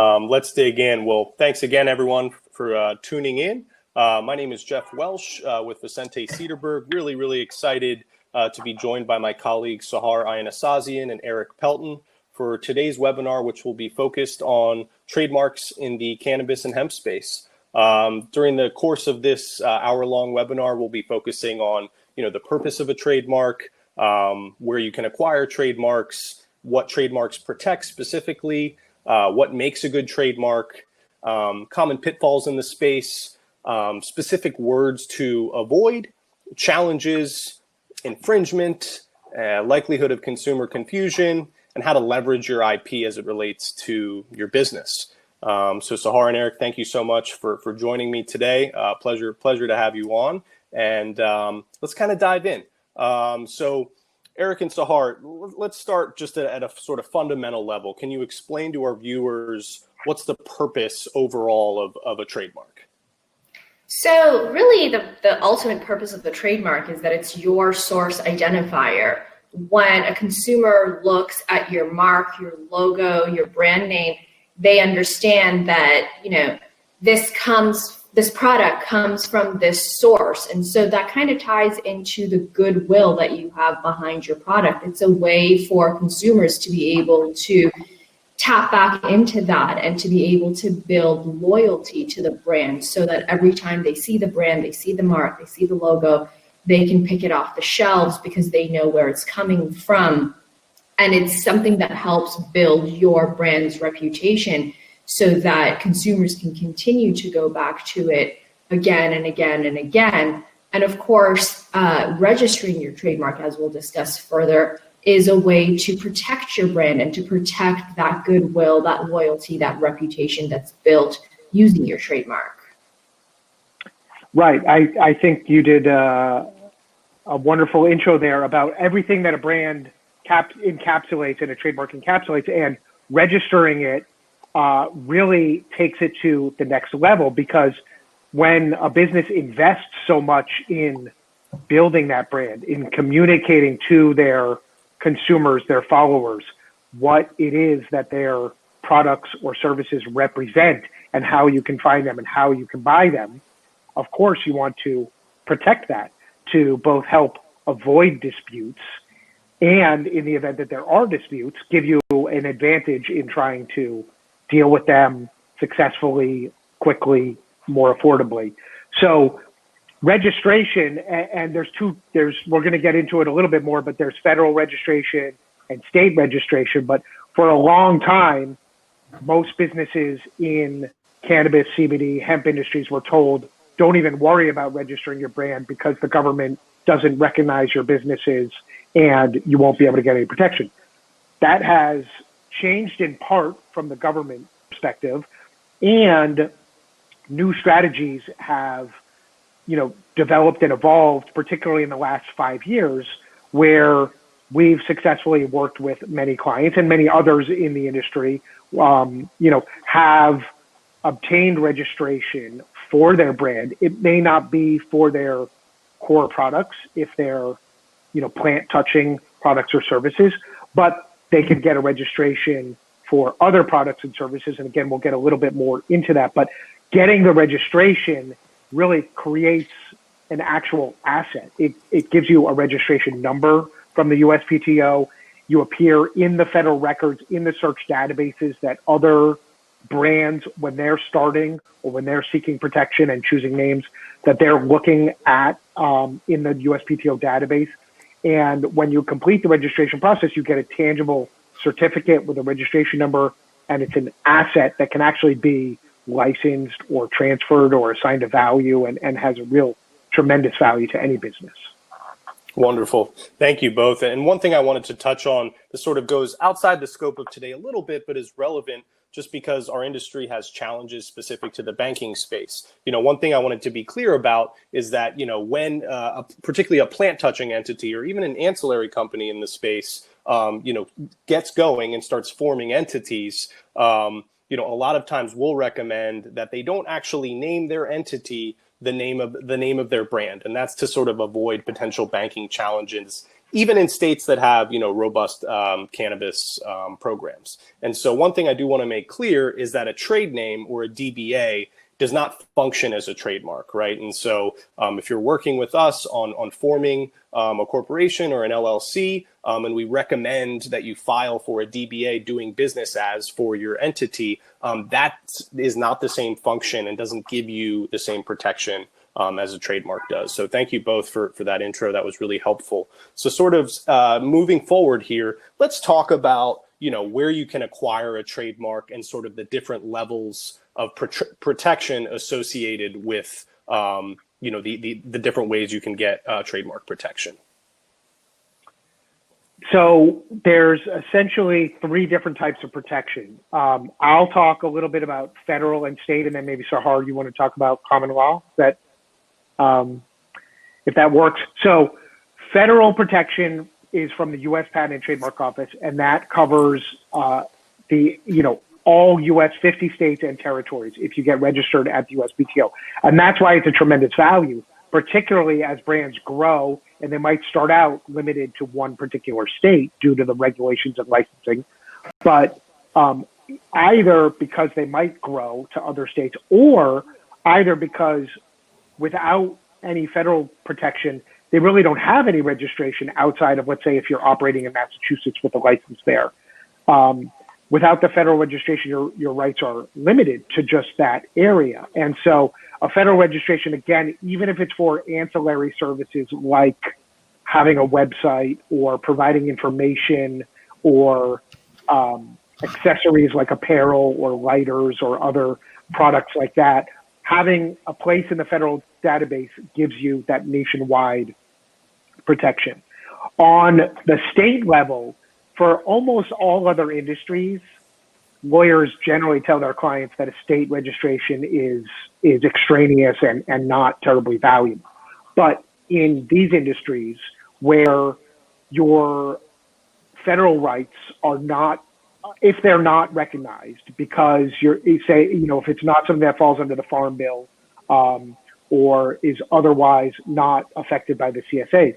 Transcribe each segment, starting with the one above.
Let's dig in. Well, thanks again, everyone, for tuning in. My name is Jeff Welsh with Vicente Sederberg. Really excited to be joined by my colleagues Sahar Ayinehsazian and Erik Pelton for today's webinar, which will be focused on trademarks in the cannabis and hemp space. During the course of this hour-long webinar, we'll be focusing on the purpose of a trademark, where you can acquire trademarks, what trademarks protect specifically, what makes a good trademark, common pitfalls in the space, specific words to avoid, challenges, infringement, likelihood of consumer confusion, and how to leverage your IP as it relates to your business. So Sahar and Erik, thank you so much for joining me today. Pleasure to have you on. And let's kind of dive in. So Erik and Sahar, let's start just at a sort of fundamental level. Can you explain to our viewers what's the purpose overall of a trademark? So really the ultimate purpose of the trademark is that it's your source identifier. When a consumer looks at your mark, your logo, your brand name, they understand that, this product comes from this source. And so that kind of ties into the goodwill that you have behind your product. It's a way for consumers to be able to tap back into that and to be able to build loyalty to the brand so that every time they see the brand, they see the mark, they see the logo, they can pick it off the shelves because they know where it's coming from. And it's something that helps build your brand's reputation so that consumers can continue to go back to it again and again and again. And of course, registering your trademark, as we'll discuss further, is a way to protect your brand and to protect that goodwill, that loyalty, that reputation that's built using your trademark. Right. I think you did a wonderful intro there about everything that a brand encapsulates and a trademark encapsulates, and registering it really takes it to the next level, because when a business invests so much in building that brand, in communicating to their consumers, their followers, what it is that their products or services represent and how you can find them and how you can buy them, of course you want to protect that to both help avoid disputes and, in the event that there are disputes, give you an advantage in trying to deal with them successfully, quickly, more affordably. So registration, and we're going to get into it a little bit more, but there's federal registration and state registration. But for a long time, most businesses in cannabis, CBD, hemp industries were told, don't even worry about registering your brand because the government doesn't recognize your businesses and you won't be able to get any protection. That has changed in part from the government perspective, and new strategies have developed and evolved, particularly in the last 5 years, where we've successfully worked with many clients and many others in the industry, have obtained registration for their brand. It may not be for their core products if they're, plant touching products or services, but they could get a registration for other products and services. And again, we'll get a little bit more into that, but getting the registration really creates an actual asset. It gives you a registration number from the USPTO. You appear in the federal records, in the search databases that other brands, when they're starting or when they're seeking protection and choosing names, that they're looking at in the USPTO database. And when you complete the registration process, you get a tangible certificate with a registration number, and it's an asset that can actually be licensed or transferred or assigned a value and has a real tremendous value to any business. Wonderful. Thank you both. And one thing I wanted to touch on, this sort of goes outside the scope of today a little bit, but is relevant just because our industry has challenges specific to the banking space. One thing I wanted to be clear about is that, when particularly a plant touching entity or even an ancillary company in the space, gets going and starts forming entities, a lot of times we'll recommend that they don't actually name their entity the name of their brand. And that's to sort of avoid potential banking challenges even in states that have, robust cannabis programs. And so one thing I do want to make clear is that a trade name or a DBA does not function as a trademark, right? And so if you're working with us on forming a corporation or an LLC, and we recommend that you file for a DBA, doing business as, for your entity, that is not the same function and doesn't give you the same protection as a trademark does. So thank you both for that intro. That was really helpful. So sort of moving forward here, let's talk about where you can acquire a trademark and sort of the different levels of protection associated with the different ways you can get trademark protection. So there's essentially 3 different types of protection. I'll talk a little bit about federal and state, and then maybe Sahar, you want to talk about common law, if that works. So federal protection is from the U.S. Patent and Trademark Office, and that covers all U.S. 50 states and territories if you get registered at the USPTO. And that's why it's a tremendous value, particularly as brands grow and they might start out limited to one particular state due to the regulations and licensing. But either because they might grow to other states, or either because without any federal protection, they really don't have any registration outside of, let's say, if you're operating in Massachusetts with a license there. Without the federal registration, your rights are limited to just that area. And so a federal registration, again, even if it's for ancillary services like having a website or providing information or accessories like apparel or lighters or other products like that, having a place in the federal database gives you that nationwide protection. On the state level, for almost all other industries, lawyers generally tell their clients that a state registration is extraneous and not terribly valuable. But in these industries where your federal rights are not, if they're not recognized, because if it's not something that falls under the Farm Bill or is otherwise not affected by the CSA,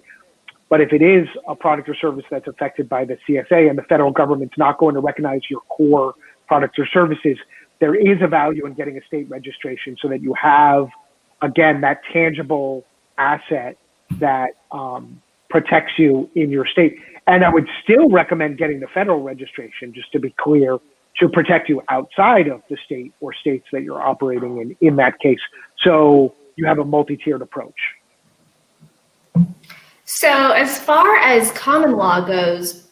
but if it is a product or service that's affected by the CSA and the federal government's not going to recognize your core products or services, there is a value in getting a state registration so that you have, again, that tangible asset that protects you in your state. And I would still recommend getting the federal registration, just to be clear, to protect you outside of the state or states that you're operating in that case. So you have a multi-tiered approach. So as far as common law goes,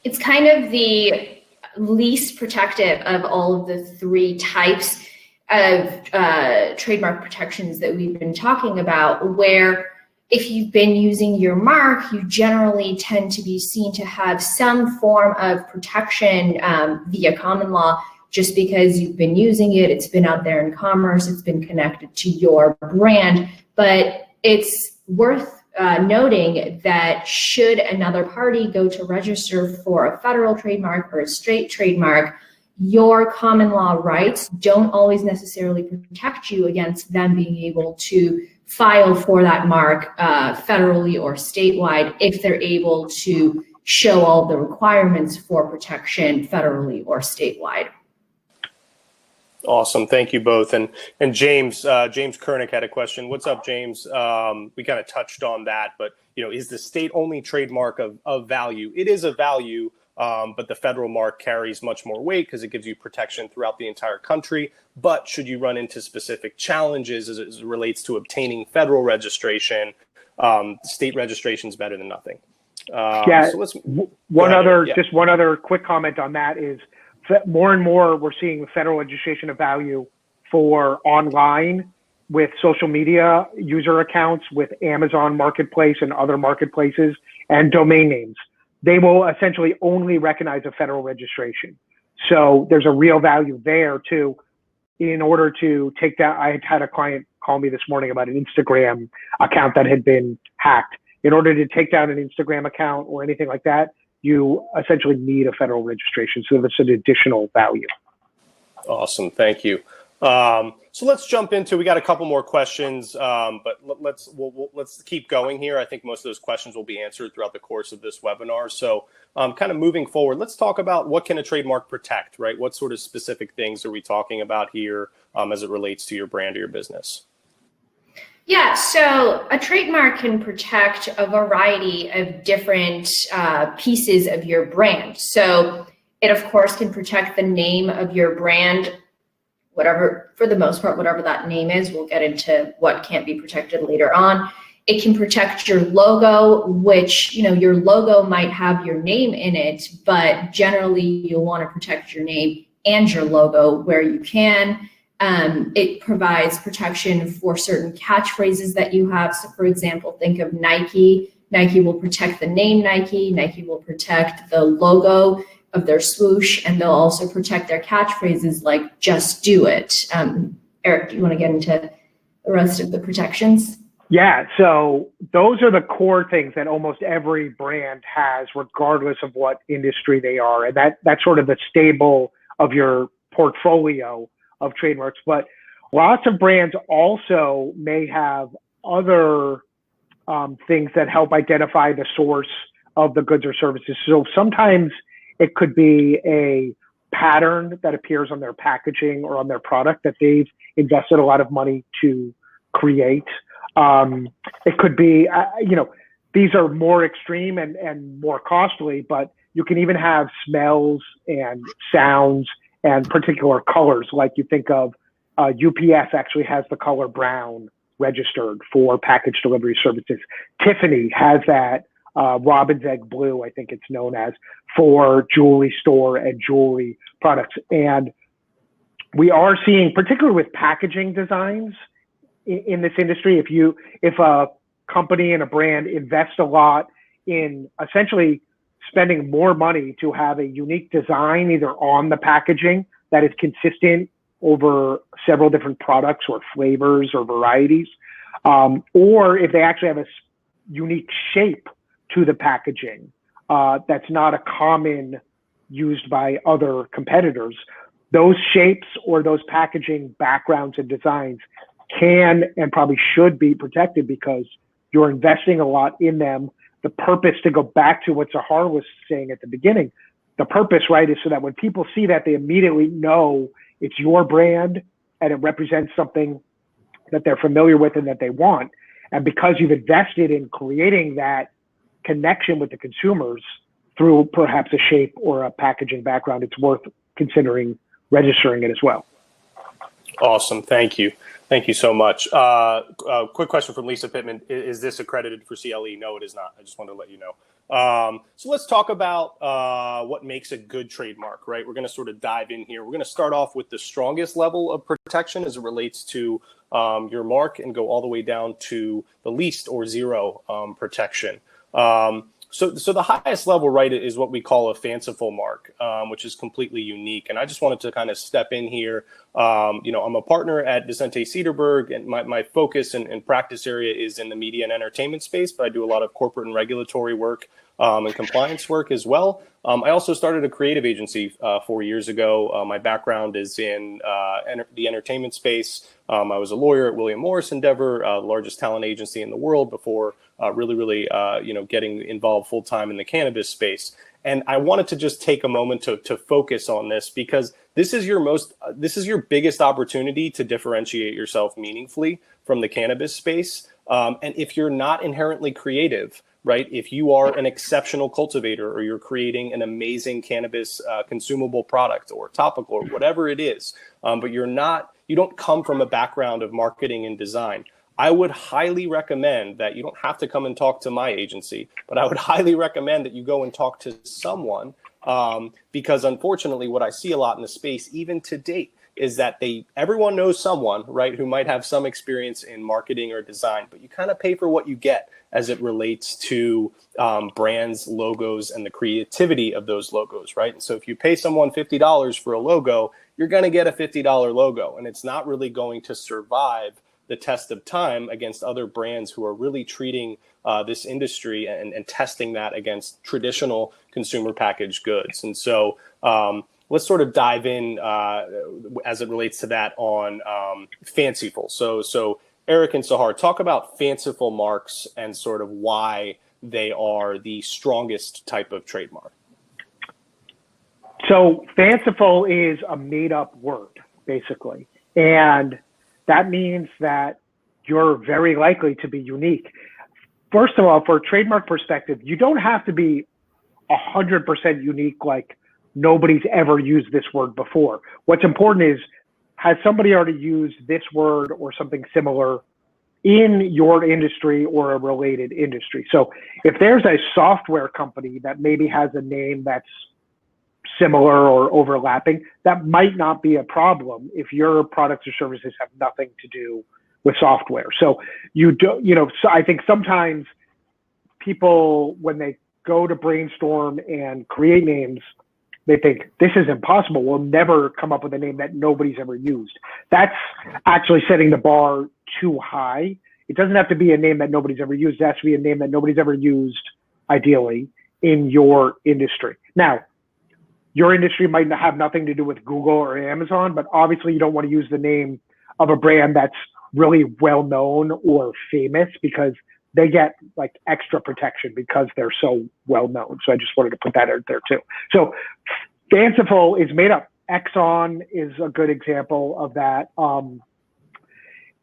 it's kind of the least protective of all of the 3 types of trademark protections that we've been talking about, where if you've been using your mark, you generally tend to be seen to have some form of protection via common law, just because you've been using it, it's been out there in commerce, it's been connected to your brand. But it's worth noting that should another party go to register for a federal trademark or a state trademark, your common law rights don't always necessarily protect you against them being able to file for that mark federally or statewide if they're able to show all the requirements for protection federally or statewide. Awesome. Thank you both. And James Kernick had a question. What's up, James? We kind of touched on that, but is the state only trademark of value? It is a value, but the federal mark carries much more weight because it gives you protection throughout the entire country. But should you run into specific challenges as it relates to obtaining federal registration, state registration is better than nothing. So one other quick comment on that is, more and more, we're seeing federal registration of value for online with social media user accounts, with Amazon Marketplace and other marketplaces, and domain names. They will essentially only recognize a federal registration. So there's a real value there too. In order to take that, I had a client call me this morning about an Instagram account that had been hacked. In order to take down an Instagram account or anything like that, you essentially need a federal registration. So that's an additional value. Awesome. Thank you. So let's jump into, we got a couple more questions, but let's keep going here. I think most of those questions will be answered throughout the course of this webinar. So kind of moving forward, let's talk about what can a trademark protect, right? What sort of specific things are we talking about here as it relates to your brand or your business? Yeah, so a trademark can protect a variety of different pieces of your brand. So it, of course, can protect the name of your brand, whatever, for the most part, whatever that name is. We'll get into what can't be protected later on. It can protect your logo, which, you know, your logo might have your name in it, but generally you'll want to protect your name and your logo where you can. It provides protection for certain catchphrases that you have. So for example, think of Nike. Nike will protect the name Nike. Nike will protect the logo of their swoosh, and they'll also protect their catchphrases like "Just do it." Erik, do you want to get into the rest of the protections? Yeah, so those are the core things that almost every brand has, regardless of what industry they are, and that's sort of the stable of your portfolio of trademarks. But lots of brands also may have other things that help identify the source of the goods or services. So sometimes it could be a pattern that appears on their packaging or on their product that they've invested a lot of money to create. It could be, these are more extreme and more costly, but you can even have smells and sounds and particular colors. Like you think of UPS actually has the color brown registered for package delivery services. Tiffany has that robin's egg blue, I think it's known as, for jewelry store and jewelry products. And we are seeing, particularly with packaging designs in this industry, if a company and a brand invest a lot in essentially spending more money to have a unique design either on the packaging that is consistent over several different products or flavors or varieties, or if they actually have a unique shape to the packaging that's not a common used by other competitors, those shapes or those packaging backgrounds and designs can and probably should be protected because you're investing a lot in them. The purpose, to go back to what Sahar was saying at the beginning, the purpose, right, is so that when people see that, they immediately know it's your brand and it represents something that they're familiar with and that they want. And because you've invested in creating that connection with the consumers through perhaps a shape or a packaging background, it's worth considering registering it as well. Awesome. Thank you. Thank you so much. Quick question from Lisa Pittman. Is this accredited for CLE? No, it is not. I just wanted to let you know. So let's talk about what makes a good trademark, right? We're going to sort of dive in here. We're going to start off with the strongest level of protection as it relates to your mark and go all the way down to the least or zero protection. So the highest level, right, is what we call a fanciful mark, which is completely unique. And I just wanted to kind of step in here. I'm a partner at Vicente Sederberg, and my focus and practice area is in the media and entertainment space, but I do a lot of corporate and regulatory work and compliance work as well. I also started a creative agency 4 years ago. My background is in the entertainment space. I was a lawyer at William Morris Endeavor, the largest talent agency in the world, before really getting involved full time in the cannabis space. And I wanted to just take a moment to focus on this because this is your biggest opportunity to differentiate yourself meaningfully from the cannabis space. And if you're not inherently creative, right, if you are an exceptional cultivator or you're creating an amazing cannabis consumable product or topical or whatever it is, but you don't come from a background of marketing and design, I would highly recommend that you don't have to come and talk to my agency, but I would highly recommend that you go and talk to someone because unfortunately what I see a lot in the space, even to date, is that everyone knows someone, right, who might have some experience in marketing or design, but you kind of pay for what you get as it relates to brands, logos, and the creativity of those logos, right? And so if you pay someone $50 for a logo, you're going to get a $50 logo, and it's not really going to survive the test of time against other brands who are really treating this industry and testing that against traditional consumer packaged goods. And so let's sort of dive in as it relates to that on Fanciful. So Erik and Sahar, talk about fanciful marks and sort of why they are the strongest type of trademark. So fanciful is a made-up word, basically. And that means that you're very likely to be unique. First of all, for a trademark perspective, you don't have to be 100% unique, like nobody's ever used this word before. What's important is, has somebody already used this word or something similar in your industry or a related industry? So if there's a software company that maybe has a name that's similar or overlapping, that might not be a problem if your products or services have nothing to do with software. So so I think sometimes people, when they go to brainstorm and create names, they think this is impossible. We'll never come up with a name that nobody's ever used. That's actually setting the bar too high. It doesn't have to be a name that nobody's ever used. It has to be a name that nobody's ever used, ideally, in your industry. Now, your industry might have nothing to do with Google or Amazon, but obviously you don't want to use the name of a brand that's really well known or famous, because they get like extra protection because they're so well known. So I just wanted to put that out there too. So fanciful is made up. Exxon is a good example of that.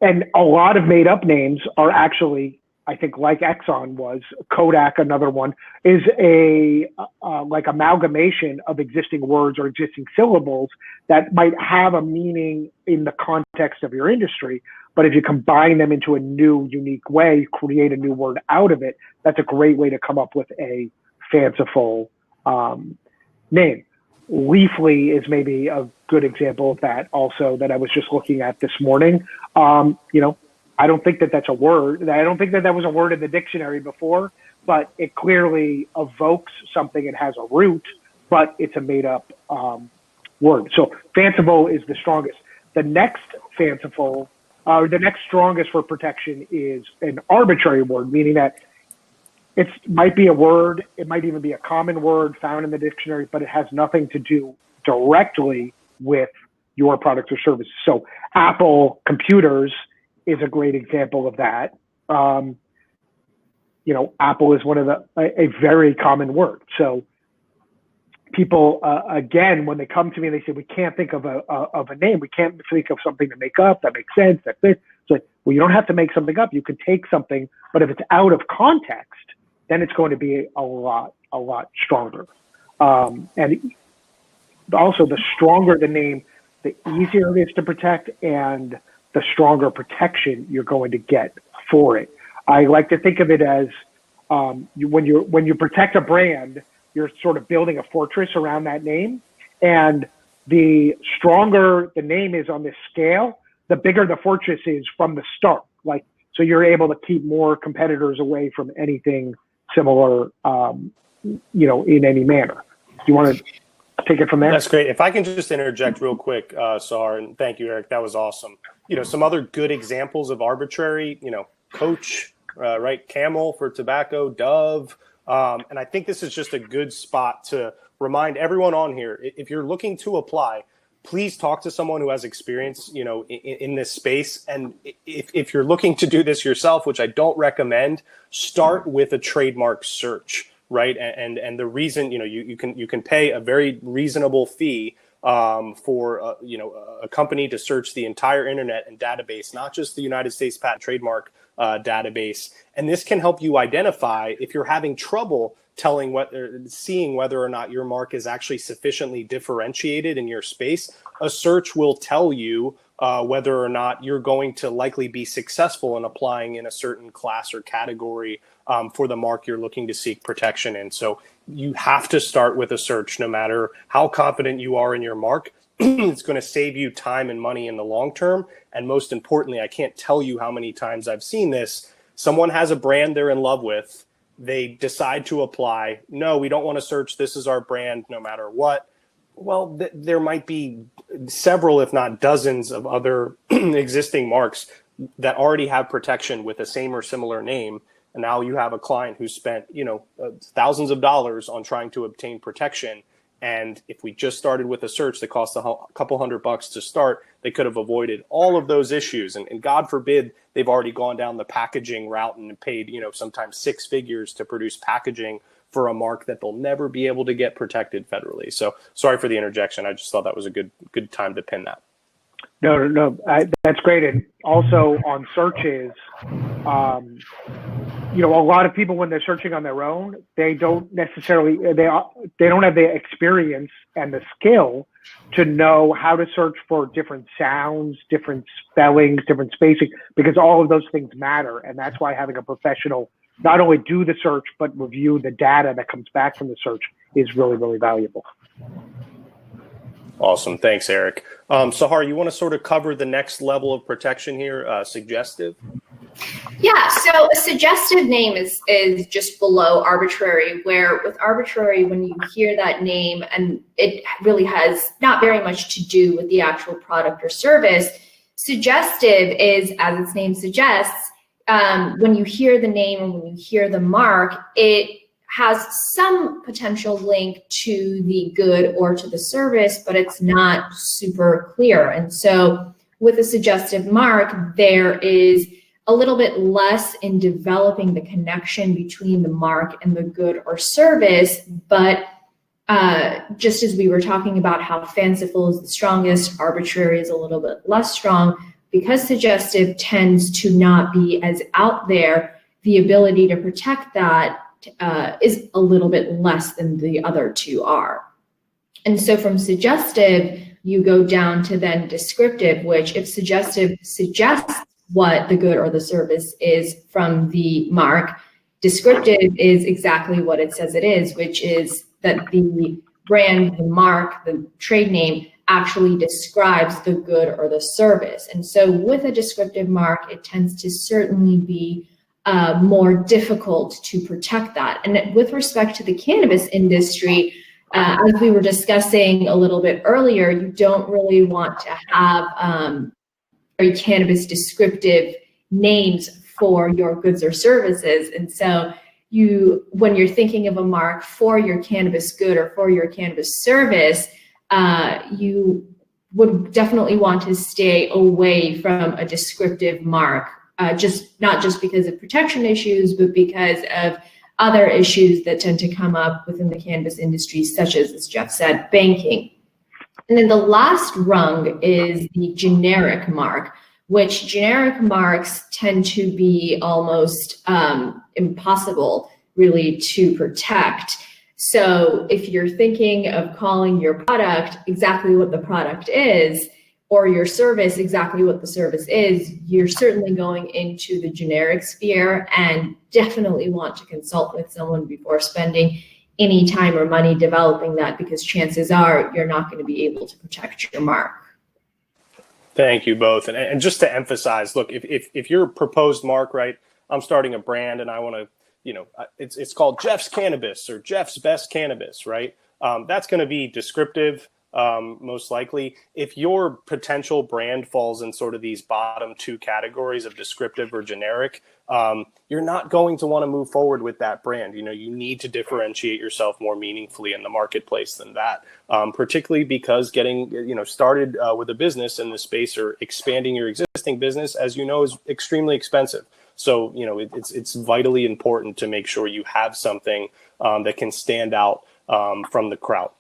And a lot of made up names are actually, I think, like Exxon was, Kodak, another one, is a like amalgamation of existing words or existing syllables that might have a meaning in the context of your industry. But if you combine them into a new, unique way, create a new word out of it, that's a great way to come up with a fanciful name. Leafly is maybe a good example of that also, that I was just looking at this morning. I don't think that that's a word. I don't think that that was a word in the dictionary before, but it clearly evokes something. It has a root, but it's a made up word. So fanciful is the strongest. The next fanciful, the next strongest for protection is an arbitrary word, meaning that it might be a word, it might even be a common word found in the dictionary, but it has nothing to do directly with your products or services. So Apple computers is a great example of that. Apple is one of a very common word. So people, again, when they come to me and they say, we can't think of a name, we can't think of something to make up that makes sense, that fits. It's like, well, you don't have to make something up. You can take something, but if it's out of context, then it's going to be a lot stronger. And also, the stronger the name, the easier it is to protect, and the stronger protection you're going to get for it. I like to think of it as when you protect a brand, you're sort of building a fortress around that name, and the stronger the name is on this scale, the bigger the fortress is from the start. So you're able to keep more competitors away from anything similar, in any manner. Do you want to take it from there? That's great. If I can just interject real quick, Sahar, and thank you, Erik. That was awesome. Some other good examples of arbitrary, Coach, right? Camel for tobacco, Dove. And I think this is just a good spot to remind everyone on here, if you're looking to apply, please talk to someone who has experience, in this space. And if you're looking to do this yourself, which I don't recommend, start with a trademark search, right? And the reason, you can pay a very reasonable fee for a company to search the entire internet and database, not just the United States Patent Trademark database. And this can help you identify if you're having trouble seeing whether or not your mark is actually sufficiently differentiated in your space. A search will tell you whether or not you're going to likely be successful in applying in a certain class or category for the mark you're looking to seek protection in. So you have to start with a search, no matter how confident you are in your mark. It's going to save you time and money in the long term. And most importantly, I can't tell you how many times I've seen this. Someone has a brand they're in love with. They decide to apply. No, we don't want to search. This is our brand no matter what. Well, there might be several, if not dozens, of other existing marks that already have protection with the same or similar name. And now you have a client who spent, thousands of dollars on trying to obtain protection. And if we just started with a search that cost a couple $100 to start, they could have avoided all of those issues. And God forbid they've already gone down the packaging route and paid, sometimes 6 figures to produce packaging for a mark that they'll never be able to get protected federally. So sorry for the interjection. I just thought that was a good time to pin that. No, that's great. And also on searches, a lot of people, when they're searching on their own, they don't necessarily, they don't have the experience and the skill to know how to search for different sounds, different spellings, different spacing, because all of those things matter. And that's why having a professional not only do the search, but review the data that comes back from the search is really, really valuable. Awesome. Thanks, Erik. Sahar, you want to sort of cover the next level of protection here, suggestive? Yeah, so a suggestive name is just below arbitrary, where with arbitrary, when you hear that name, and it really has not very much to do with the actual product or service, suggestive is, as its name suggests, when you hear the name and when you hear the mark, it has some potential link to the good or to the service, but it's not super clear. And so with a suggestive mark, there is a little bit less in developing the connection between the mark and the good or service. But just as we were talking about how fanciful is the strongest, arbitrary is a little bit less strong, because suggestive tends to not be as out there, the ability to protect that is a little bit less than the other two are. And so from suggestive, you go down to then descriptive, which if suggestive suggests what the good or the service is from the mark, descriptive is exactly what it says it is, which is that the brand, the mark, the trade name actually describes the good or the service. And so with a descriptive mark, it tends to certainly be more difficult to protect that. And with respect to the cannabis industry, as we were discussing a little bit earlier, you don't really want to have cannabis descriptive names for your goods or services. And so when you're thinking of a mark for your cannabis good or for your cannabis service, you would definitely want to stay away from a descriptive mark. Not just because of protection issues, but because of other issues that tend to come up within the cannabis industry, such as Jeff said, banking. And then the last rung is the generic mark, which generic marks tend to be almost impossible really to protect. So if you're thinking of calling your product exactly what the product is, or your service exactly what the service is, you're certainly going into the generic sphere, and definitely want to consult with someone before spending any time or money developing that, because chances are you're not going to be able to protect your mark. Thank you both. And just to emphasize, look, if your proposed mark, right, I'm starting a brand and I want to, it's called Jeff's Cannabis or Jeff's Best Cannabis, right? That's going to be descriptive. Most likely, if your potential brand falls in sort of these bottom two categories of descriptive or generic, you're not going to want to move forward with that brand. You need to differentiate yourself more meaningfully in the marketplace than that, particularly because getting started with a business in this space or expanding your existing business, as you know, is extremely expensive. So it's vitally important to make sure you have something that can stand out from the crowd.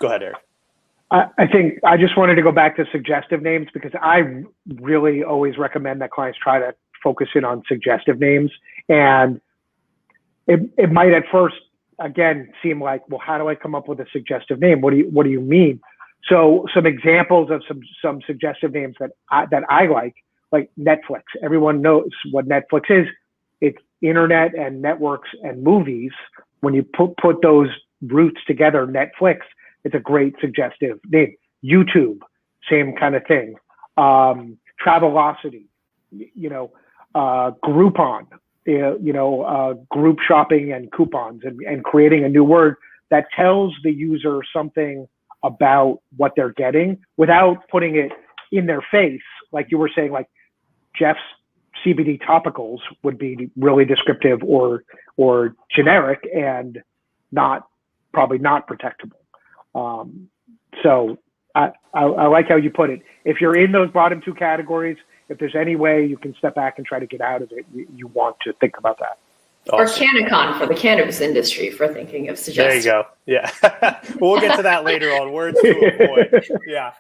Go ahead, Erik. I think I just wanted to go back to suggestive names, because I really always recommend that clients try to focus in on suggestive names. And it might at first, again, seem like, well, how do I come up with a suggestive name? What do you mean? So some examples of some suggestive names that I like Netflix. Everyone knows what Netflix is. It's internet and networks and movies. When you put those roots together, Netflix, it's a great suggestive name. YouTube, same kind of thing. Travelocity, Groupon, group shopping and coupons, and creating a new word that tells the user something about what they're getting without putting it in their face. Like you were saying, like Jeff's CBD topicals would be really descriptive or generic and not probably not protectable. So I like how you put it. If you're in those bottom two categories, if there's any way you can step back and try to get out of it, you want to think about that. Awesome. Or Canicon for the cannabis industry for thinking of suggestive. There you go. Yeah. We'll get to that later on. Words to avoid. Yeah.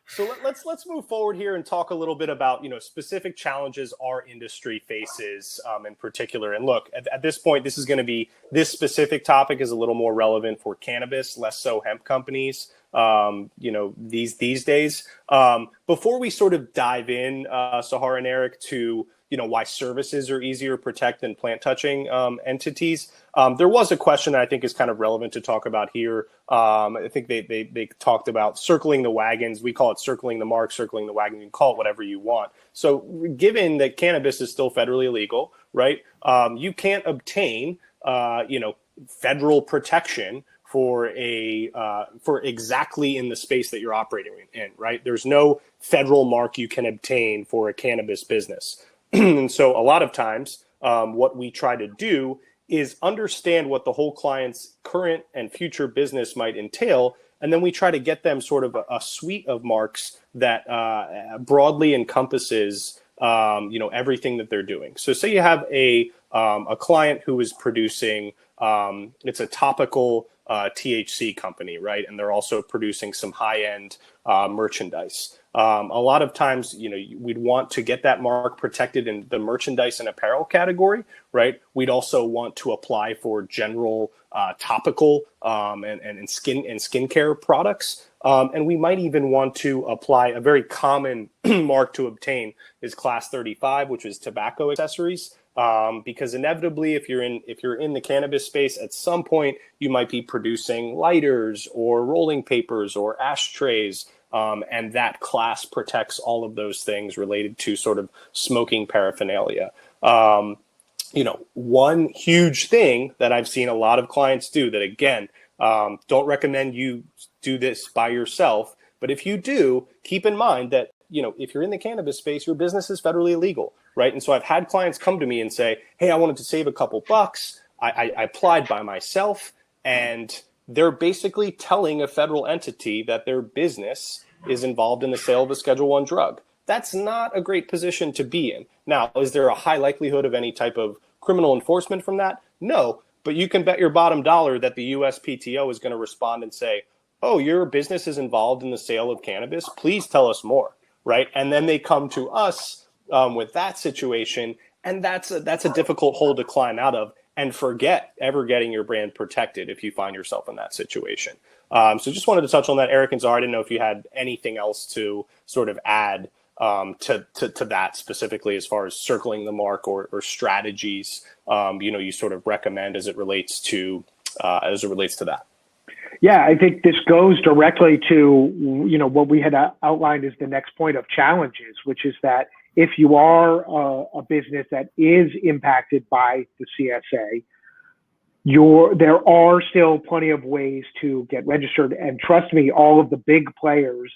So let's move forward here and talk a little bit about, specific challenges our industry faces in particular. And look, at this point, this this specific topic is a little more relevant for cannabis, less so hemp companies, these days. Before we sort of dive in, Sahar and Erik, to why services are easier to protect than plant touching entities. There was a question that I think is kind of relevant to talk about here. I think they talked about circling the wagons. We call it circling the mark, circling the wagon. You can call it whatever you want. So given that cannabis is still federally illegal, right? You can't obtain, federal protection for exactly in the space that you're operating in, right? There's no federal mark you can obtain for a cannabis business. And so a lot of times what we try to do is understand what the whole client's current and future business might entail. And then we try to get them sort of a suite of marks that broadly encompasses, everything that they're doing. So say you have a client who is producing, it's a topical THC company, right? And they're also producing some high-end merchandise. A lot of times, we'd want to get that mark protected in the merchandise and apparel category, right? We'd also want to apply for general topical and skincare products. And we might even want to apply a very common mark to obtain is Class 35, which is tobacco accessories. Because inevitably, if you're in the cannabis space, at some point you might be producing lighters or rolling papers or ashtrays, and that class protects all of those things related to sort of smoking paraphernalia. One huge thing that I've seen a lot of clients do that, again, don't recommend you do this by yourself, but if you do, keep in mind that if you're in the cannabis space, your business is federally illegal, right? And so I've had clients come to me and say, hey, I wanted to save a couple bucks. I applied by myself, and they're basically telling a federal entity that their business is involved in the sale of a Schedule I drug. That's not a great position to be in. Now, is there a high likelihood of any type of criminal enforcement from that? No, but you can bet your bottom dollar that the USPTO is going to respond and say, oh, your business is involved in the sale of cannabis. Please tell us more. Right. And then they come to us with that situation. And that's a difficult hole to climb out of, and forget ever getting your brand protected if you find yourself in that situation. So just wanted to touch on that. Erik and Sahar, I didn't know if you had anything else to sort of add to that specifically as far as circling the mark or strategies, you sort of recommend as it relates to that. Yeah, I think this goes directly to, what we had outlined as the next point of challenges, which is that if you are a business that is impacted by the CSA, there are still plenty of ways to get registered. And trust me, all of the big players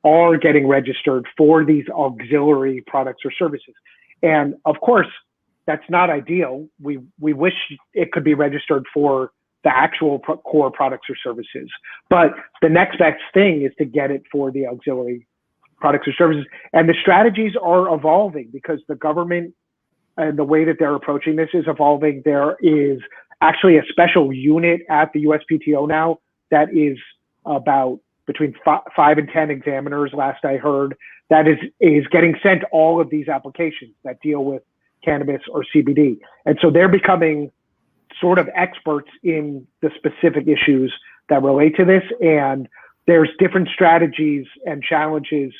are getting registered for these auxiliary products or services. And of course, that's not ideal. We wish it could be registered for the actual core products or services. But the next best thing is to get it for the auxiliary products or services. And the strategies are evolving because the government and the way that they're approaching this is evolving. There is actually a special unit at the USPTO now that is about between 5 and 10 examiners, last I heard, that is getting sent all of these applications that deal with cannabis or CBD. And so they're becoming sort of experts in the specific issues that relate to this. And there's different strategies and challenges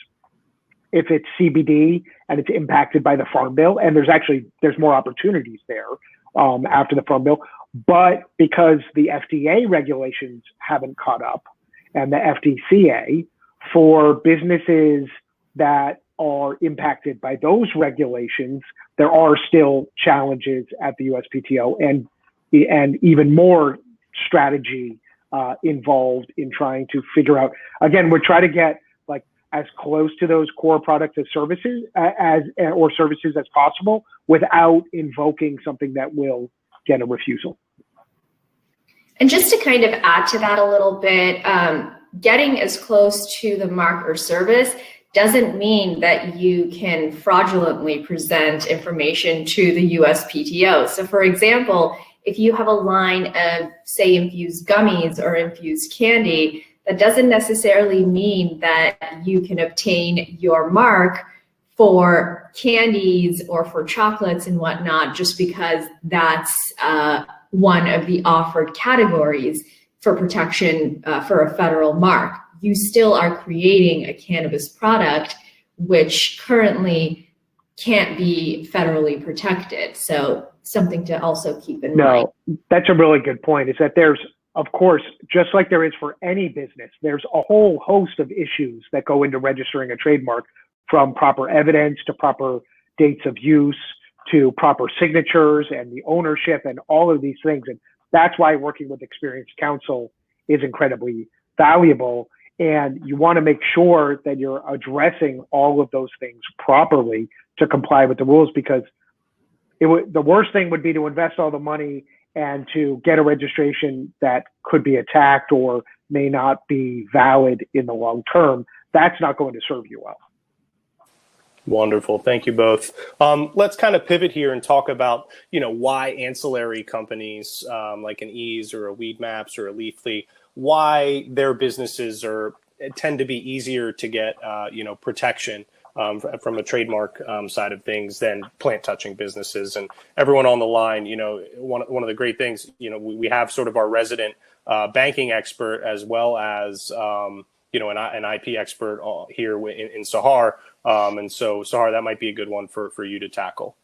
if it's CBD and it's impacted by the Farm Bill. And there's more opportunities there after the Farm Bill. But because the FDA regulations haven't caught up, and the FDCA, for businesses that are impacted by those regulations, there are still challenges at the USPTO and even more strategy involved in trying to figure out. Again, we're trying to get like as close to those core products and services or services as possible without invoking something that will get a refusal. And just to kind of add to that a little bit, getting as close to the mark or service doesn't mean that you can fraudulently present information to the USPTO. So for example, if you have a line of, say, infused gummies or infused candy, that doesn't necessarily mean that you can obtain your mark for candies or for chocolates and whatnot, just because that's one of the offered categories for protection for a federal mark. You still are creating a cannabis product which currently can't be federally protected. So something to also keep in mind. No, that's a really good point, is that there's, of course, just like there is for any business, there's a whole host of issues that go into registering a trademark, from proper evidence to proper dates of use to proper signatures and the ownership and all of these things. And that's why working with experienced counsel is incredibly valuable. And you want to make sure that you're addressing all of those things properly to comply with the rules, because the worst thing would be to invest all the money and to get a registration that could be attacked or may not be valid in the long term. That's not going to serve you well. Wonderful. Thank you both. Let's kind of pivot here and talk about, why ancillary companies like an Ease or a Weed Maps or a Leafly, why their businesses tend to be easier to get, protection from a trademark side of things than plant touching businesses. And everyone on the line, one of the great things, we have sort of our resident banking expert as well as, an IP expert here in Sahar. And so, Sahar, that might be a good one for you to tackle.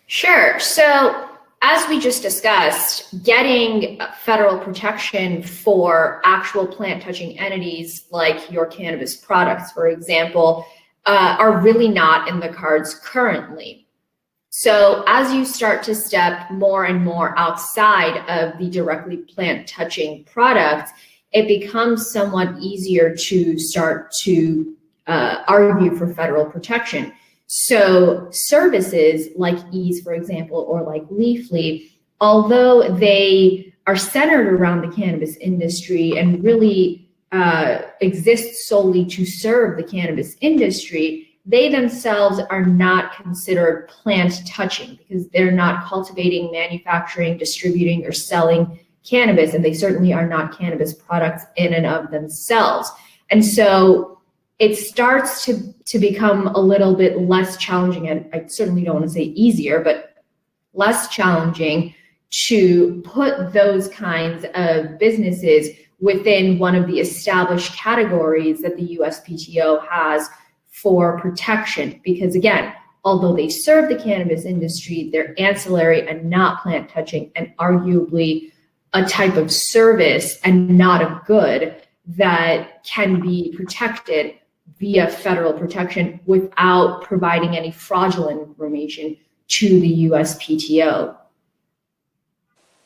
Sure. So as we just discussed, getting federal protection for actual plant touching entities like your cannabis products, for example, are really not in the cards currently. So as you start to step more and more outside of the directly plant touching products, it becomes somewhat easier to start to argue for federal protection. So services like Ease, for example, or like Leafly, although they are centered around the cannabis industry and really exist solely to serve the cannabis industry, they themselves are not considered plant touching because they're not cultivating, manufacturing, distributing, or selling cannabis, and they certainly are not cannabis products in and of themselves. And so it starts to become a little bit less challenging, and I certainly don't want to say easier, but less challenging to put those kinds of businesses within one of the established categories that the USPTO has for protection. Because again, although they serve the cannabis industry, they're ancillary and not plant touching, and arguably a type of service and not a good that can be protected via federal protection without providing any fraudulent information to the USPTO.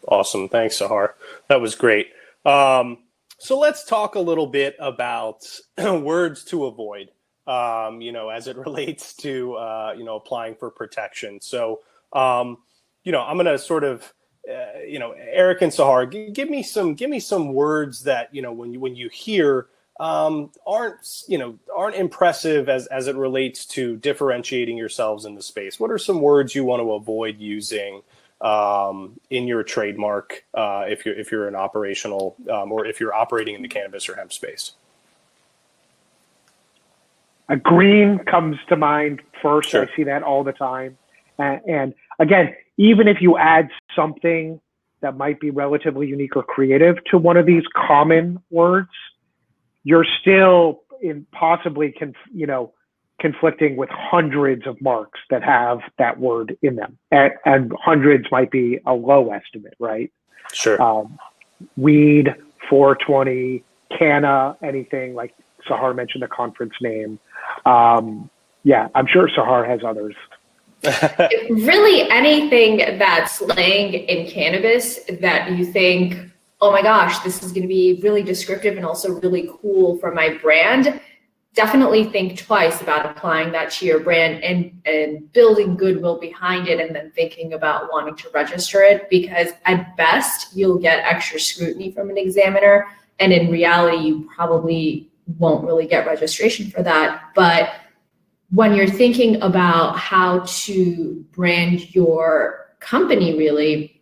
Awesome. Thanks, Sahar. That was great. So let's talk a little bit about words to avoid, as it relates to, applying for protection. So, I'm going to sort of, Erik and Sahar, give me some words that, when you hear, aren't impressive as it relates to differentiating yourselves in the space. What are some words you want to avoid using in your trademark if you're an operational or if you're operating in the cannabis or hemp space? A green comes to mind first. Sure. I see that all the time. And again, even if you add something that might be relatively unique or creative to one of these common words, you're still possibly conflicting with hundreds of marks that have that word in them. And hundreds might be a low estimate, right? Sure. Weed, 420, canna, anything like Sahar mentioned the conference name. Yeah, I'm sure Sahar has others. Really anything that's laying in cannabis that you think, oh my gosh, this is going to be really descriptive and also really cool for my brand, definitely think twice about applying that to your brand and building goodwill behind it, and then thinking about wanting to register it, because at best you'll get extra scrutiny from an examiner, and in reality you probably won't really get registration for that. But when you're thinking about how to brand your company, really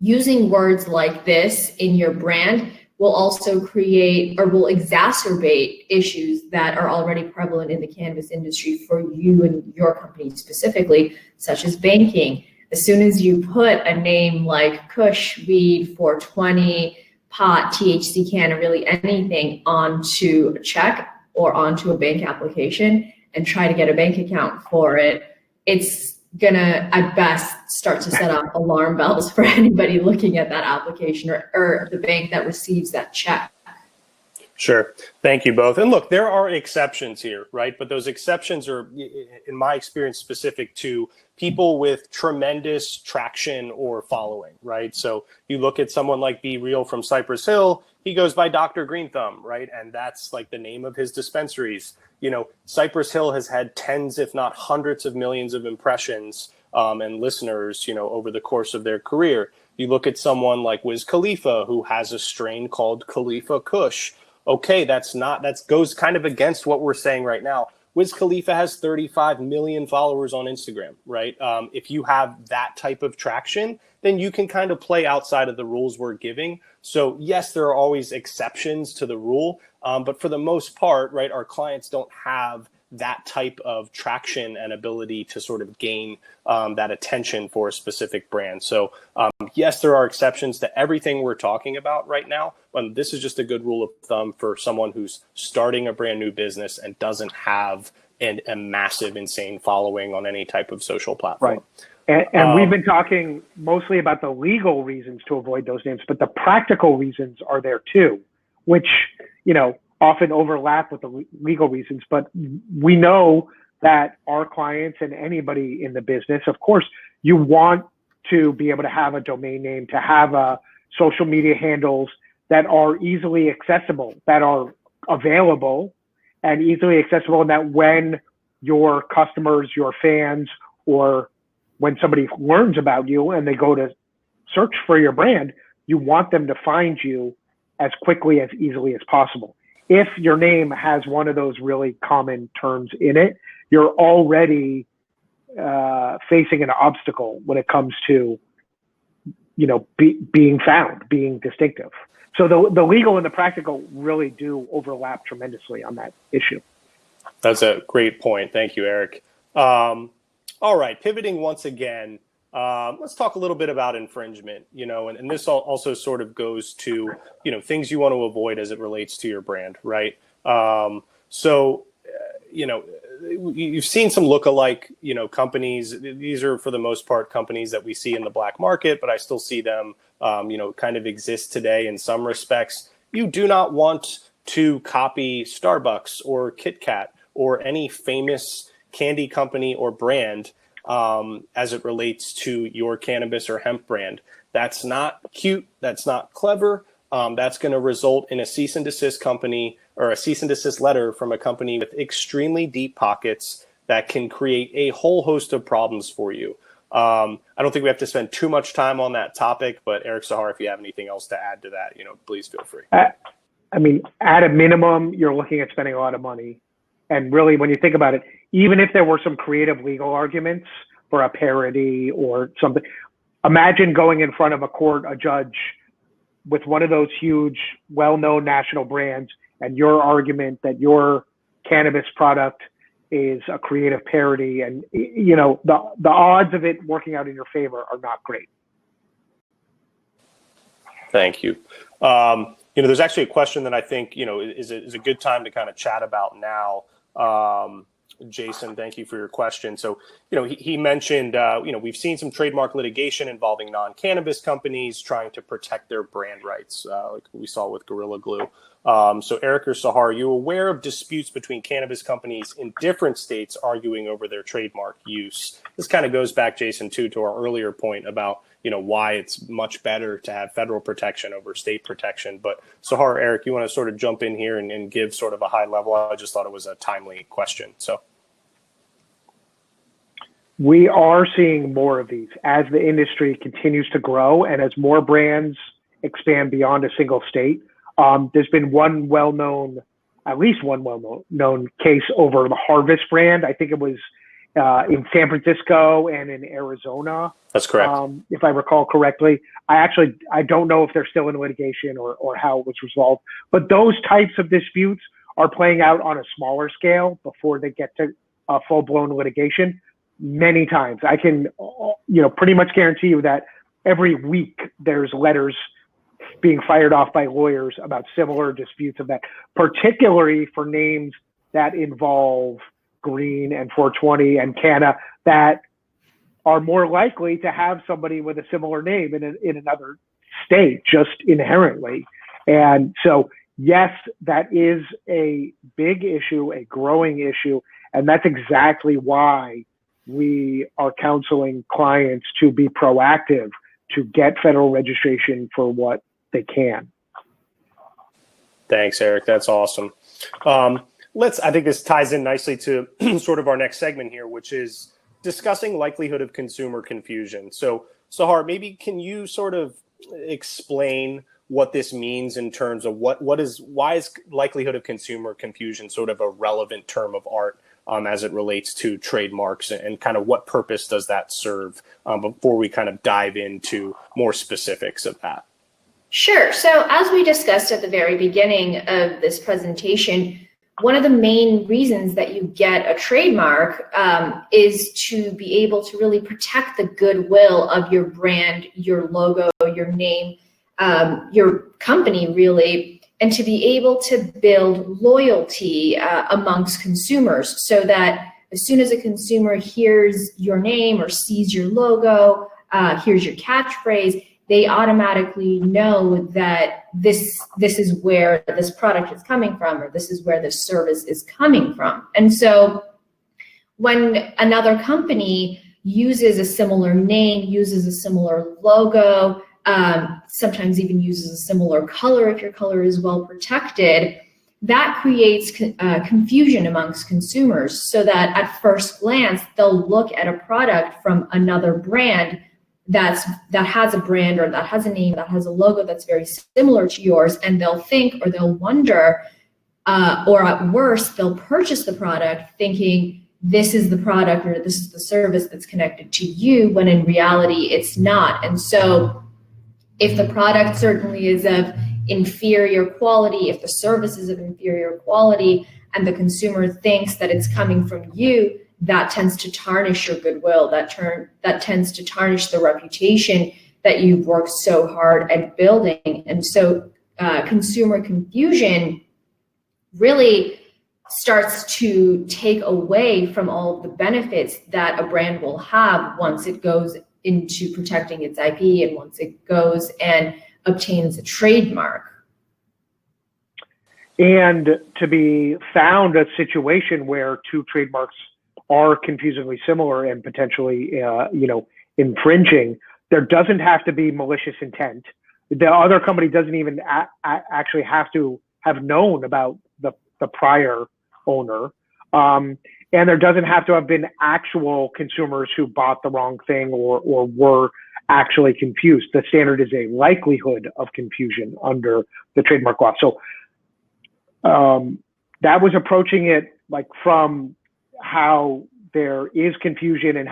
using words like this in your brand will also create or will exacerbate issues that are already prevalent in the cannabis industry for you and your company specifically, such as banking. As soon as you put a name like Kush, Weed, 420, pot, THC can, or really anything onto a check or onto a bank application and try to get a bank account for it, it's gonna at best start to set off alarm bells for anybody looking at that application or the bank that receives that check. Sure. Thank you both. And look, there are exceptions here, right? But those exceptions are, in my experience, specific to people with tremendous traction or following, right? So you look at someone like Be Real from Cypress Hill, he goes by Dr. Green Thumb, right? And that's like the name of his dispensaries. You know, Cypress Hill has had tens, if not hundreds of millions of impressions and listeners, you know, over the course of their career. You look at someone like Wiz Khalifa, who has a strain called Khalifa Kush. Okay, that goes kind of against what we're saying right now. Wiz Khalifa has 35 million followers on Instagram, right? If you have that type of traction, then you can kind of play outside of the rules we're giving. So yes, there are always exceptions to the rule, but for the most part, right, our clients don't have that type of traction and ability to sort of gain that attention for a specific brand. So yes, there are exceptions to everything we're talking about right now, but this is just a good rule of thumb for someone who's starting a brand new business and doesn't have a massive, insane following on any type of social platform. Right. And we've been talking mostly about the legal reasons to avoid those names, but the practical reasons are there too, which, you know, often overlap with the legal reasons. But we know that our clients and anybody in the business, of course, you want to be able to have a domain name, to have social media handles that are easily accessible, that are available and easily accessible, and that when your customers, your fans, or when somebody learns about you and they go to search for your brand, you want them to find you as quickly, as easily as possible. If your name has one of those really common terms in it, you're already facing an obstacle when it comes to, you know, being found, being distinctive. So the legal and the practical really do overlap tremendously on that issue. That's a great point. Thank you, Eric. All right, pivoting once again, let's talk a little bit about infringement, you know, and this also sort of goes to, you know, things you want to avoid as it relates to your brand, right? You know, you've seen some lookalike, you know, companies. These are for the most part companies that we see in the black market, but I still see them, you know, kind of exist today in some respects. You do not want to copy Starbucks or Kit Kat or any famous candy company or brand as it relates to your cannabis or hemp brand. That's not cute. That's not clever. That's going to result in a cease and desist company or a cease and desist letter from a company with extremely deep pockets that can create a whole host of problems for you. I don't think we have to spend too much time on that topic, but Erik, Sahar, if you have anything else to add to that, you know, please feel free. I mean, at a minimum, you're looking at spending a lot of money. And really, when you think about it, even if there were some creative legal arguments for a parody or something, imagine going in front of a court, a judge with one of those huge, well-known national brands, and your argument that your cannabis product is a creative parody, and, you know, the odds of it working out in your favor are not great. Thank you. You know, there's actually a question that I think, you know, is a good time to kind of chat about now. Jason, thank you for your question. So, you know, he mentioned, you know, we've seen some trademark litigation involving non-cannabis companies trying to protect their brand rights, like we saw with Gorilla Glue. So Erik or Sahar, are you aware of disputes between cannabis companies in different states arguing over their trademark use? This kind of goes back, Jason, too, to our earlier point about, why it's much better to have federal protection over state protection. But Sahar, Erik, you want to sort of jump in here and give sort of a high level? I just thought it was a timely question. So we are seeing more of these as the industry continues to grow and as more brands expand beyond a single state. There's been at least one well-known case over the Harvest brand. I think it was in San Francisco and in Arizona. That's correct. If I recall correctly. I don't know if they're still in litigation or how it was resolved, but those types of disputes are playing out on a smaller scale before they get to full-blown litigation. Many times. I can, pretty much guarantee you that every week there's letters being fired off by lawyers about similar disputes of that, particularly for names that involve green and 420 and canna that are more likely to have somebody with a similar name in another state just inherently. And so, yes, that is a big issue, a growing issue, and that's exactly why we are counseling clients to be proactive, to get federal registration for what they can. Thanks, Erik. That's awesome. I think this ties in nicely to sort of our next segment here, which is discussing likelihood of consumer confusion. So, Sahar, maybe can you sort of explain what this means in terms of why is likelihood of consumer confusion sort of a relevant term of art as it relates to trademarks, and kind of what purpose does that serve before we kind of dive into more specifics of that? Sure. So as we discussed at the very beginning of this presentation, one of the main reasons that you get a trademark is to be able to really protect the goodwill of your brand, your logo, your name, your company, really, and to be able to build loyalty amongst consumers, so that as soon as a consumer hears your name or sees your logo, hears your catchphrase, they automatically know that this is where this product is coming from, or this is where this service is coming from. And so when another company uses a similar name, uses a similar logo, sometimes even uses a similar color if your color is well protected, that creates confusion amongst consumers, so that at first glance, they'll look at a product from another brand that has a brand, or that has a name, that has a logo that's very similar to yours, and they'll think, or they'll wonder, or at worst, they'll purchase the product thinking this is the product or this is the service that's connected to you, when in reality, it's not. And so if the product certainly is of inferior quality, if the service is of inferior quality, and the consumer thinks that it's coming from you, that tends to tarnish your goodwill. That tends to tarnish the reputation that you've worked so hard at building. And so consumer confusion really starts to take away from all of the benefits that a brand will have once it goes into protecting its IP, and once it goes and obtains a trademark. And to be found a situation where two trademarks are confusingly similar and potentially, infringing, there doesn't have to be malicious intent. The other company doesn't even actually have to have known about the prior owner. And there doesn't have to have been actual consumers who bought the wrong thing or were actually confused. The standard is a likelihood of confusion under the trademark law. So that was approaching it like from how there is confusion and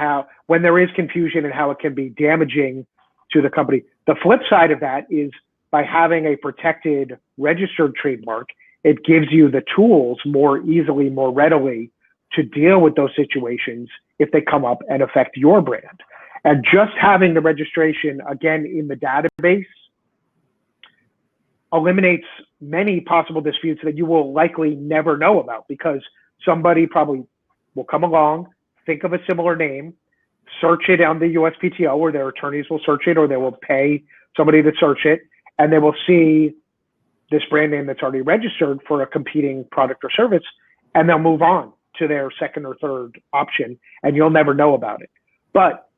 when there is confusion and how it can be damaging to the company. The flip side of that is by having a protected registered trademark, it gives you the tools more easily, more readily to deal with those situations if they come up and affect your brand. And just having the registration, again, in the database eliminates many possible disputes that you will likely never know about, because somebody probably will come along, think of a similar name, search it on the USPTO, or their attorneys will search it, or they will pay somebody to search it, and they will see this brand name that's already registered for a competing product or service, and they'll move on to their second or third option, and you'll never know about it. But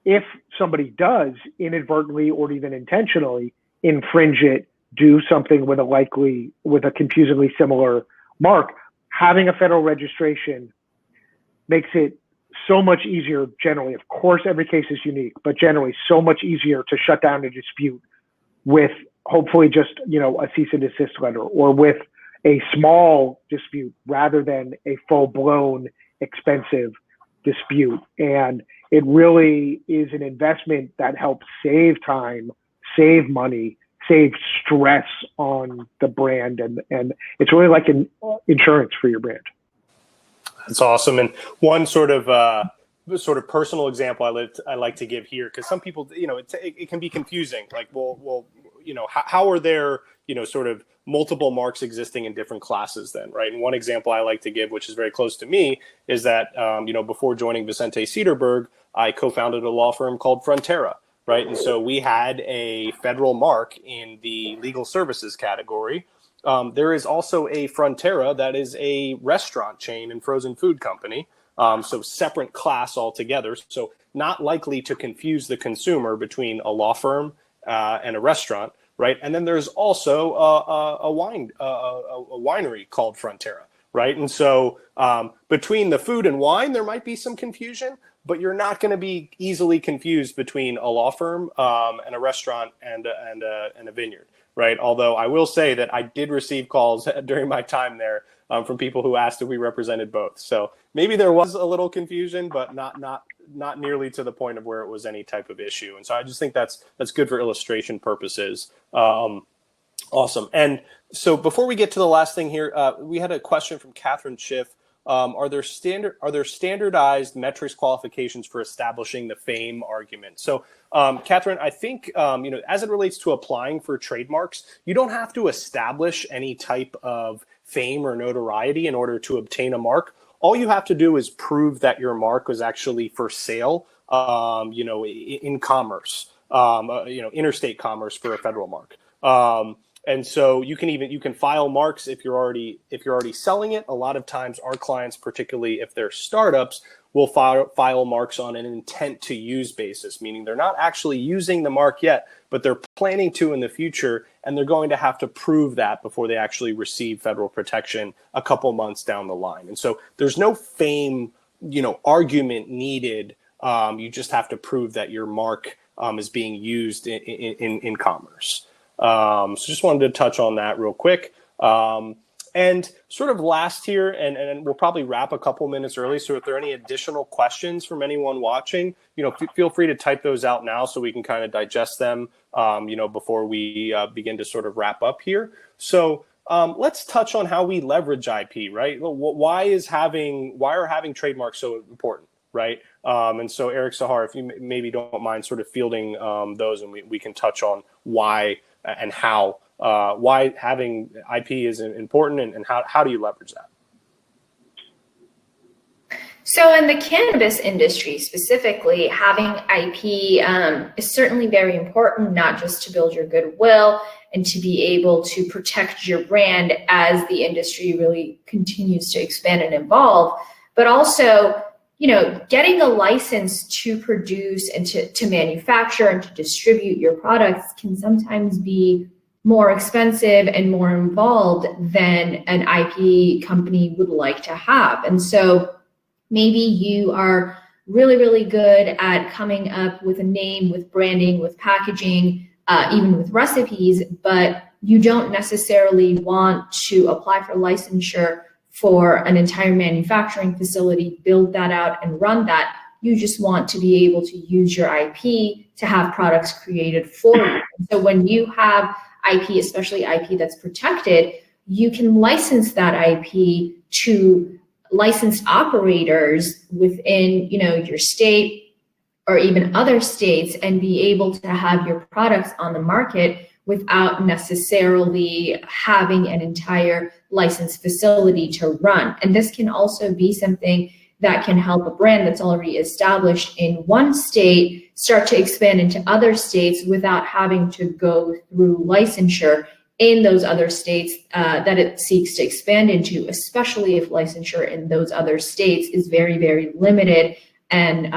if somebody does inadvertently or even intentionally infringe it, do something with a confusingly similar mark, having a federal registration makes it so much easier generally. Of course, every case is unique, but generally so much easier to shut down a dispute with hopefully just, a cease and desist letter, or with a small dispute rather than a full-blown expensive dispute. And it really is an investment that helps save time, save money, save stress on the brand, and it's really like an insurance for your brand. That's awesome. And one sort of personal example I like to give here, because some people, it can be confusing. Like, well, how are there, sort of multiple marks existing in different classes then, right? And one example I like to give, which is very close to me, is that, before joining Vicente Sederberg, I co-founded a law firm called Frontera, right? And so we had a federal mark in the legal services category. There is also a Frontera that is a restaurant chain and frozen food company. So separate class altogether. So not likely to confuse the consumer between a law firm and a restaurant, right? And then there's also a winery called Frontera, right? And so between the food and wine, there might be some confusion, but you're not going to be easily confused between a law firm and a restaurant and a vineyard, right? Although I will say that I did receive calls during my time there from people who asked if we represented both. So maybe there was a little confusion, but not nearly to the point of where it was any type of issue. And so I just think that's good for illustration purposes. Awesome. And so before we get to the last thing here, we had a question from Catherine Schiff. Are there standardized metrics qualifications for establishing the fame argument? So, Catherine, I think, as it relates to applying for trademarks, you don't have to establish any type of fame or notoriety in order to obtain a mark. All you have to do is prove that your mark was actually for sale, in commerce, interstate commerce for a federal mark. And so you can file marks if you're already selling it. A lot of times our clients, particularly if they're startups, will file marks on an intent to use basis, meaning they're not actually using the mark yet, but they're planning to in the future, and they're going to have to prove that before they actually receive federal protection a couple months down the line. And so there's no fame, argument needed. You just have to prove that your mark is being used in commerce. So just wanted to touch on that real quick. And sort of last here, and we'll probably wrap a couple minutes early. So if there are any additional questions from anyone watching, feel free to type those out now so we can kind of digest them, before we begin to sort of wrap up here. So let's touch on how we leverage IP, right? Why are having trademarks so important, right? And so Erik, Sahar, if you maybe don't mind sort of fielding those, and we can touch on why and how, why having IP is important, and how do you leverage that? So in the cannabis industry specifically, having IP is certainly very important, not just to build your goodwill and to be able to protect your brand as the industry really continues to expand and evolve, but also, getting a license to produce and to manufacture and to distribute your products can sometimes be more expensive and more involved than an IP company would like to have. And so maybe you are really, really good at coming up with a name, with branding, with packaging, even with recipes, but you don't necessarily want to apply for licensure for an entire manufacturing facility, build that out and run that. You just want to be able to use your IP to have products created for you. And so when you have IP, especially IP that's protected, you can license that IP to licensed operators within, your state or even other states, and be able to have your products on the market without necessarily having an entire licensed facility to run. And this can also be something that can help a brand that's already established in one state start to expand into other states without having to go through licensure in those other states that it seeks to expand into, especially if licensure in those other states is very, very limited and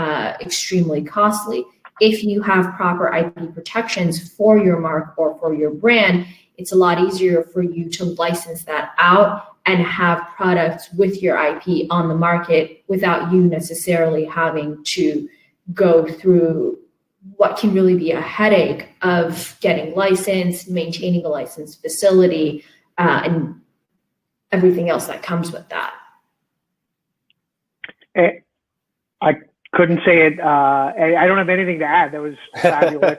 extremely costly. If you have proper IP protections for your mark or for your brand, it's a lot easier for you to license that out and have products with your IP on the market without you necessarily having to go through what can really be a headache of getting licensed, maintaining a licensed facility, and everything else that comes with that. I couldn't say it. I don't have anything to add. That was fabulous.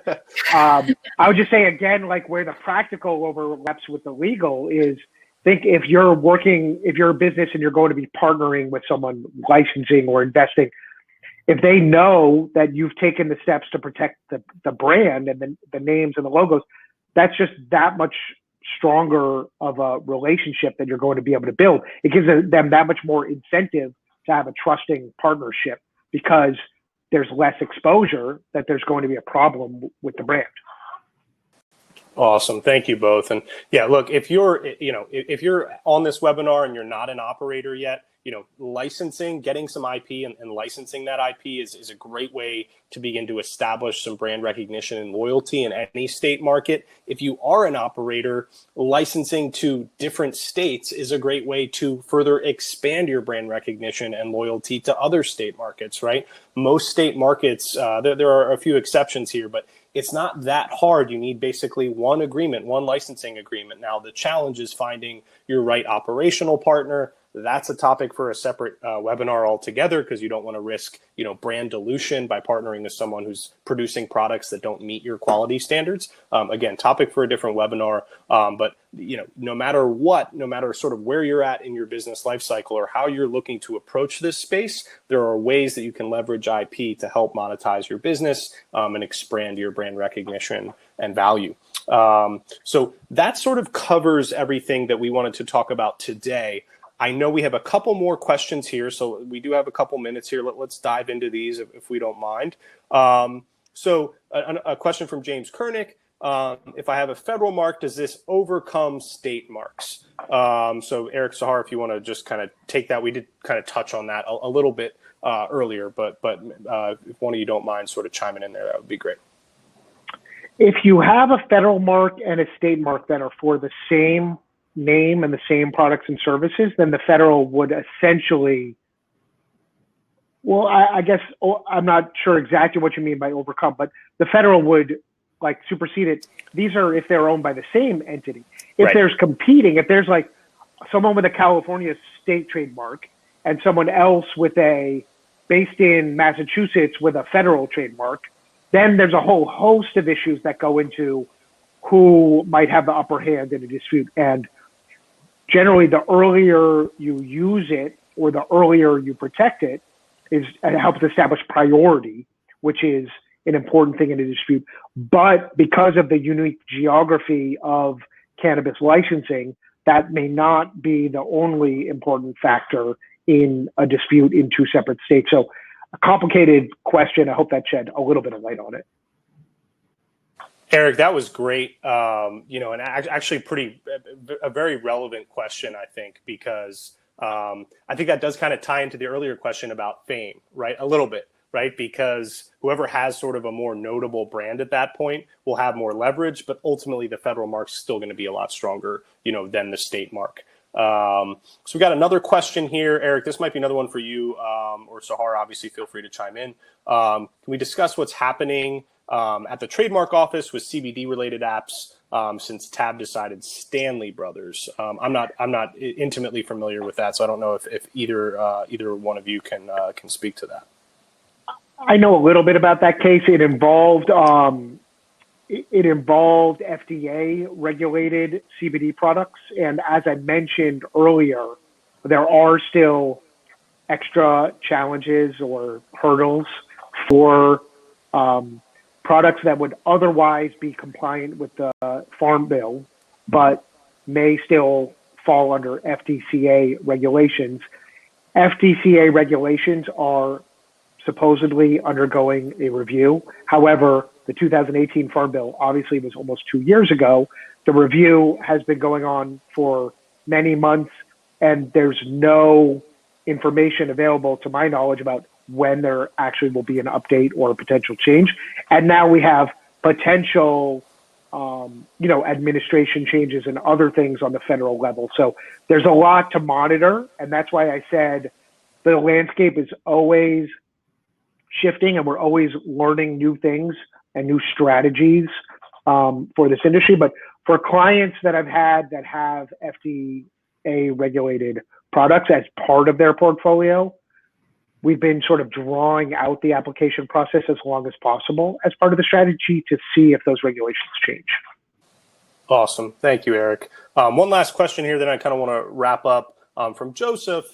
I would just say again, like where the practical overlaps with the legal is, think if you're a business and you're going to be partnering with someone licensing or investing, if they know that you've taken the steps to protect the brand and the names and the logos, that's just that much stronger of a relationship that you're going to be able to build. It gives them that much more incentive to have a trusting partnership because there's less exposure that there's going to be a problem with the brand. Awesome. Thank you both. And yeah, look, if you're on this webinar and you're not an operator yet, licensing, getting some IP and licensing that IP is a great way to begin to establish some brand recognition and loyalty in any state market. If you are an operator, licensing to different states is a great way to further expand your brand recognition and loyalty to other state markets, right? Most state markets, there are a few exceptions here, but it's not that hard. You need basically one agreement, one licensing agreement. Now, the challenge is finding your right operational partner. That's a topic for a separate webinar altogether because you don't want to risk, brand dilution by partnering with someone who's producing products that don't meet your quality standards. Again, topic for a different webinar. But no matter sort of where you're at in your business life cycle or how you're looking to approach this space, there are ways that you can leverage IP to help monetize your business and expand your brand recognition and value. So that sort of covers everything that we wanted to talk about today. I know we have a couple more questions here, so we do have a couple minutes here. Let's dive into these if we don't mind. So a question from James Kernick. If I have a federal mark, does this overcome state marks? So Erik, Sahar, if you want to just kind of take that, we did kind of touch on that a little bit earlier, but if one of you don't mind sort of chiming in there, that would be great. If you have a federal mark and a state mark that are for the same name and the same products and services, then the federal would essentially, well, I guess I'm not sure exactly what you mean by overcome, but the federal would like supersede it. These are if they're owned by the same entity. If there's competing, if there's like someone with a California state trademark and someone else based in Massachusetts with a federal trademark, then there's a whole host of issues that go into who might have the upper hand in a dispute. And generally, the earlier you use it or the earlier you protect it, it helps establish priority, which is an important thing in a dispute. But because of the unique geography of cannabis licensing, that may not be the only important factor in a dispute in two separate states. So a complicated question. I hope that shed a little bit of light on it. Erik, that was great. And actually a very relevant question, I think, because I think that does kind of tie into the earlier question about fame, right? A little bit, right? Because whoever has sort of a more notable brand at that point will have more leverage, but ultimately the federal mark's still going to be a lot stronger, than the state mark. So we got another question here, Erik. This might be another one for you, or Sahar. Obviously, feel free to chime in. Can we discuss what's happening at the trademark office with CBD-related apps since Tab decided Stanley Brothers? I'm not intimately familiar with that, so I don't know if either one of you can speak to that. I know a little bit about that case. It involved FDA regulated CBD products, and as I mentioned earlier, there are still extra challenges or hurdles for products that would otherwise be compliant with the Farm Bill, but may still fall under FDCA regulations. FDCA regulations are supposedly undergoing a review. However, the 2018 Farm Bill obviously was almost 2 years ago. The review has been going on for many months, and there's no information available to my knowledge about when there actually will be an update or a potential change. And now we have potential, administration changes and other things on the federal level. So there's a lot to monitor. And that's why I said the landscape is always shifting and we're always learning new things and new strategies for this industry. But for clients that I've had that have FDA regulated products as part of their portfolio, we've been sort of drawing out the application process as long as possible as part of the strategy to see if those regulations change. Awesome. Thank you, Erik. One last question here that I kind of want to wrap up from Joseph.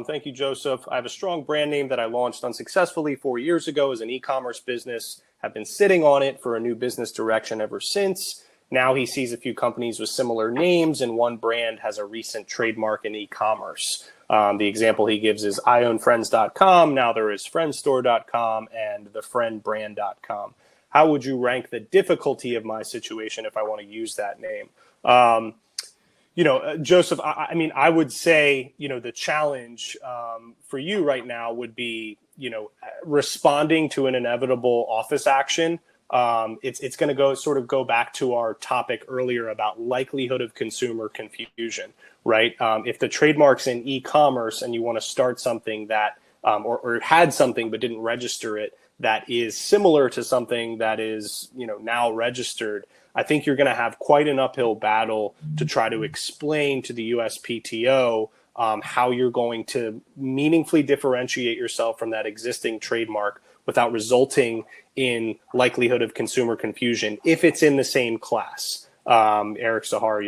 Thank you, Joseph. I have a strong brand name that I launched unsuccessfully 4 years ago as an e-commerce business. Have been sitting on it for a new business direction ever since. Now he sees a few companies with similar names and one brand has a recent trademark in e-commerce. The example he gives is iownfriends.com. Now there is friendstore.com and thefriendbrand.com. How would you rank the difficulty of my situation if I want to use that name? Joseph, I would say, the challenge for you right now would be, responding to an inevitable office action. It's going to go back to our topic earlier about likelihood of consumer confusion, right? If the trademark's in e-commerce and you want to start something that, or had something but didn't register it, that is similar to something that is, now registered, I think you're going to have quite an uphill battle to try to explain to the USPTO how you're going to meaningfully differentiate yourself from that existing trademark without resulting in likelihood of consumer confusion if it's in the same class. Erik, Sahar,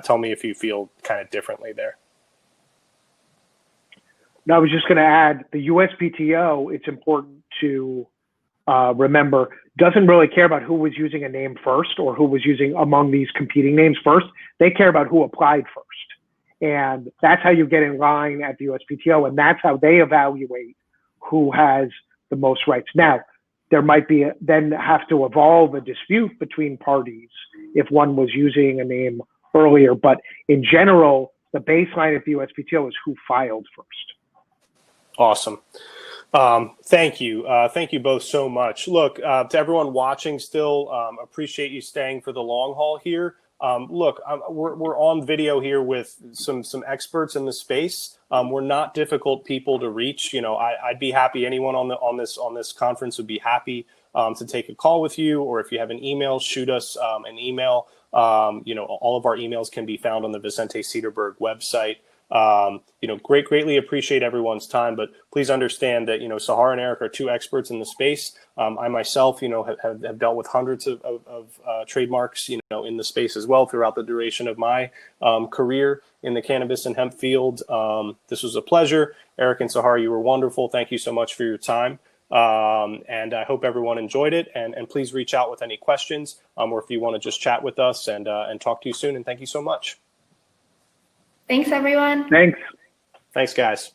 tell me if you feel kind of differently there. No, I was just going to add the USPTO, it's important to remember, doesn't really care about who was using a name first or who was using among these competing names first. They care about who applied first. And that's how you get in line at the USPTO. And that's how they evaluate who has the most rights. Now, there might be then have to evolve a dispute between parties if one was using a name earlier. But in general, the baseline at the USPTO is who filed first. Awesome. Thank you. Thank you both so much. Look, to everyone watching still, appreciate you staying for the long haul here. We're on video here with some experts in the space. We're not difficult people to reach. I'd be happy. Anyone on this conference would be happy to take a call with you, or if you have an email, shoot us an email. All of our emails can be found on the Vicente Sederberg website. Greatly appreciate everyone's time, but please understand that, Sahar and Erik are two experts in the space. I myself, have dealt with hundreds of trademarks, in the space as well throughout the duration of my career in the cannabis and hemp field. This was a pleasure. Erik and Sahar, you were wonderful. Thank you so much for your time. And I hope everyone enjoyed it, and please reach out with any questions, or if you want to just chat with us and talk to you soon. And thank you so much. Thanks, everyone. Thanks. Thanks, guys.